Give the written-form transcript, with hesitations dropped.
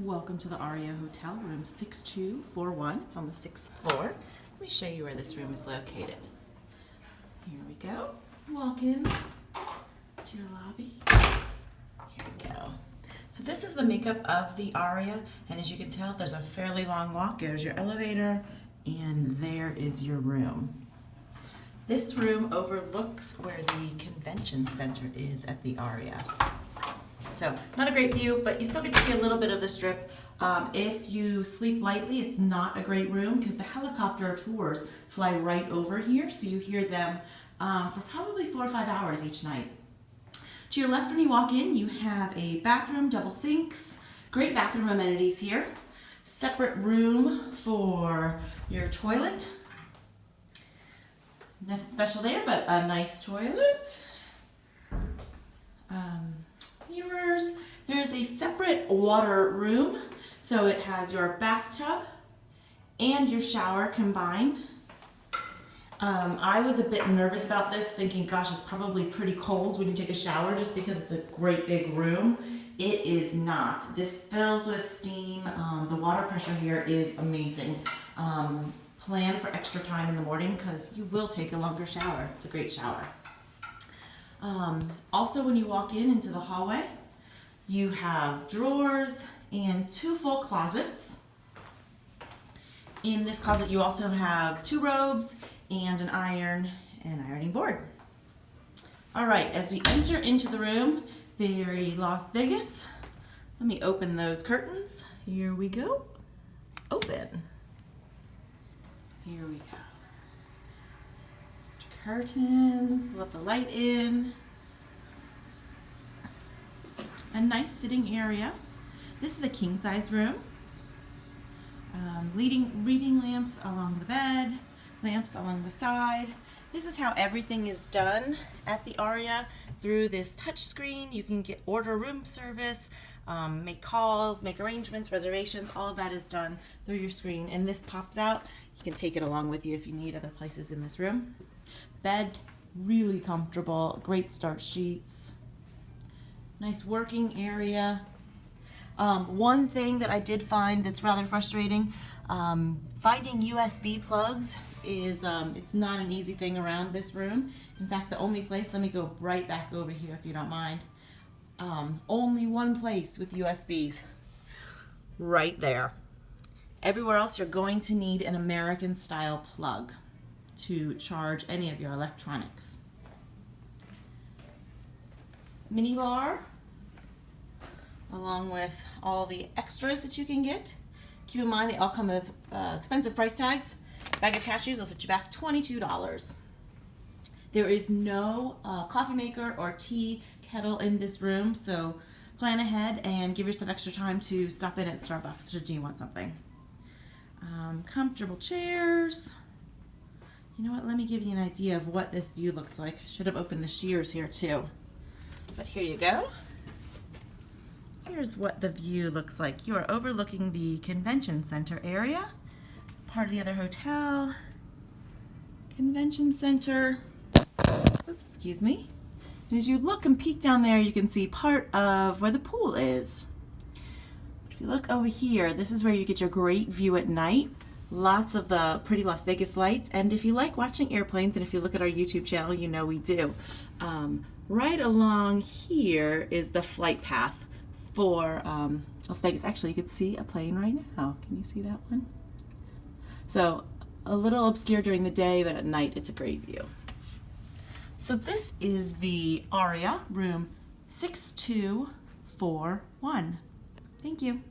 Welcome to the Aria Hotel, room 6241. It's on the 6th floor. Let me show you where this room is located. Here we go. Walk in to your lobby. Here we go. So this is the makeup of the Aria, and as you can tell, there's a fairly long walk. There's your elevator, and there is your room. This room overlooks where the convention center is at the Aria. So not a great view, but you still get to see a little bit of the strip. If you sleep lightly, it's not a great room because the helicopter tours fly right over here, so you hear them for probably 4 or 5 hours each night. To your left when you walk in, you have a bathroom, double sinks, great bathroom amenities here. Separate room for your toilet. Nothing special there, but a nice toilet. Mirrors. There's a separate water room, so it has your bathtub and your shower combined. I was a bit nervous about this, thinking, gosh, it's probably pretty cold when you take a shower just because it's a great big room. It is not. This fills with steam. The water pressure here is amazing. Plan for extra time in the morning because you will take a longer shower. It's a great shower. Also, when you walk into the hallway, you have drawers and 2 full closets. In this closet, you also have 2 robes and an iron and ironing board. All right, as we enter into the room, very Las Vegas. Let me open those curtains. Here we go. Open. Here we go. Curtains, let the light in. A nice sitting area. This is a king size room. Reading lamps along the bed, lamps along the side. This is how everything is done at the Aria through this touch screen. You can order room service, make calls, make arrangements, reservations. All of that is done through your screen, and this pops out. You can take it along with you if you need other places in this room. Bed, really comfortable, great start sheets. Nice working area. One thing that I did find that's rather frustrating, finding USB plugs is, it's not an easy thing around this room. In fact, the only place, let me go right back over here if you don't mind. Only one place with USBs, right there. Everywhere else you're going to need an American style plug to charge any of your electronics. Mini bar, along with all the extras that you can get. Keep in mind they all come with expensive price tags. Bag of cashews will set you back $22. There is no coffee maker or tea kettle in this room, so plan ahead and give yourself extra time to stop in at Starbucks should you want something. Comfortable chairs. You know what, let me give you an idea of what this view looks like. I should have opened the shears here too. But here you go. Here's what the view looks like. You are overlooking the convention center area, part of the other hotel, convention center. Oops, excuse me. And as you look and peek down there, you can see part of where the pool is. If you look over here, this is where you get your great view at night. Lots of the pretty Las Vegas lights, and if you like watching airplanes, and if you look at our YouTube channel, you know we do. Right along here is the flight path for Las Vegas. Actually, you can see a plane right now. Can you see that one? So a little obscure during the day, but at night it's a great view. So this is the Aria, room 6241. Thank you.